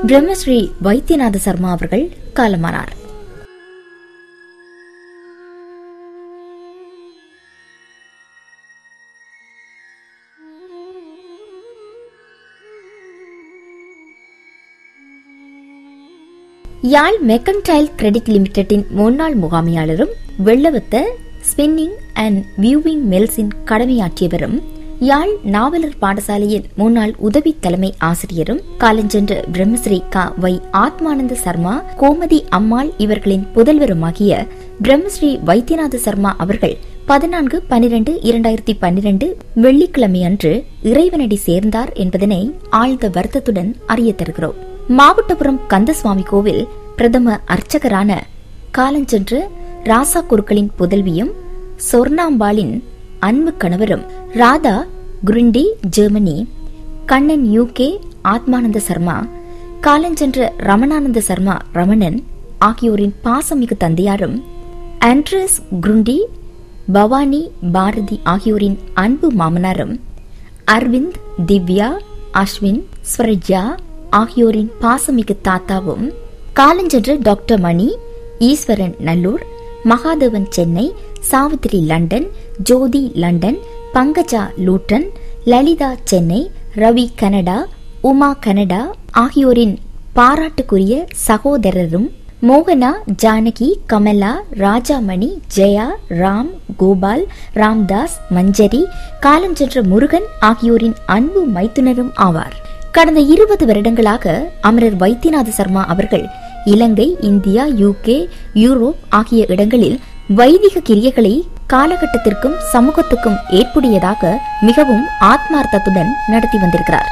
பிரம்மஸ்ரீ வைத்தியநாத சர்மா அவர்கள் காலமானார். யாழ் mercantile credit லிமிடெட்டின் முன்னாள் முகாமையாளரும் வெள்ளவத்த ஸ்பின்னிங் அண்ட் வியூவிங் மில்ஸின் கடமையாற்றியவரும் யாழ் நாவலர் பாடசாலையின் முன்னாள் உதவி தலைமை ஆசிரியரும் காலஞ்சென்ற பிரம்மஸ்ரீ க. வை. ஆத்மானந்த சர்மா, கோமதி அம்மாள் இவர்களின் புதல்வருமாகிய பிரம்மஸ்ரீ வைத்தியநாத சர்மா அவர்கள் 14/12/2012 வெள்ளிக்கிழமை அன்று இறைவனடி சேர்ந்தார் என்பதனை ஆழ்ந்த வருத்தத்துடன் அறிய தருகிறோம். மாவட்டபுரம் கந்தசுவாமி கோவில் பிரதம அர்ச்சகரான காலஞ்சென்ற ராசா குருக்களின் புதல்வியும் சொர்ணாம்பாளின் அன்பு கணவரும் ராதா குருண்டி ஜெர்மனி, கண்ணன் UK ஆத்மானந்த சர்மா, காலஞ்சென்ற ரமணானந்த சர்மா ரமணன் ஆகியோரின் பாசமிகு தந்தையாரும், ஆண்ட்ரஸ் குருண்டி பவானி பாரதி ஆகியோரின் அன்பு மாமனாரும், அரவிந்த் திவ்யா அஸ்வின் ஸ்வரஜா ஆகியோரின் பாசமிகு தாத்தாவும், காலஞ்சென்ற doctor Mani Eswaran Nallur, Mahadevan Chennai, Savithri London, Jothi London, Pankaja Luton, Lalitha Chennai, Ravi Canada, Uma Canada ஆகியோரின் பாராட்டுக்குரிய சகோதரரும், மோகனா ஜானகி கமலா ராஜாமணி ஜெயா ராம் கோபால் ராம்தாஸ் மஞ்சரி, காலஞ்சென்ற முருகன் ஆகியோரின் அன்பு மைத்துனரும் ஆவார். கடந்த 20 வருடங்களாக அமரர் வைத்தியநாத சர்மா அவர்கள் இலங்கை, இந்தியா, UK, யூரோப் ஆகிய இடங்களில் வைதிக கிரியைகளை காலகட்டத்திற்கும் சமூகத்துக்கும் ஏற்புடையதாக மிகவும் ஆத்மார்த்தத்துடன் நடத்தி வந்திருக்கிறார்.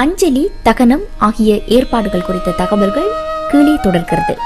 அஞ்சலி, தகனம் ஆகிய ஏற்பாடுகள் குறித்த தகவல்கள் கீழே தொடர்கிறது.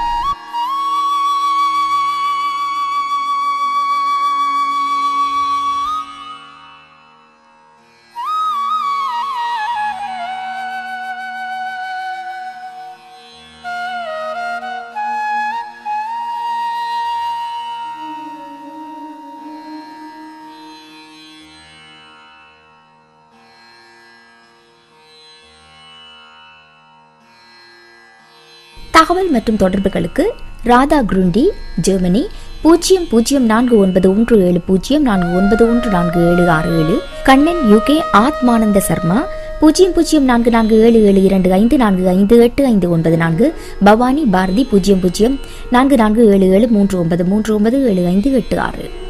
தகவல் மற்றும் தொடர்புகளுக்கு ராதா குருண்டி ஜெர்மனி 004917049147, கண்ணன் UK ஆத்மானந்த சர்மா 00447725455894, பவானி பாரதி 00447739397586.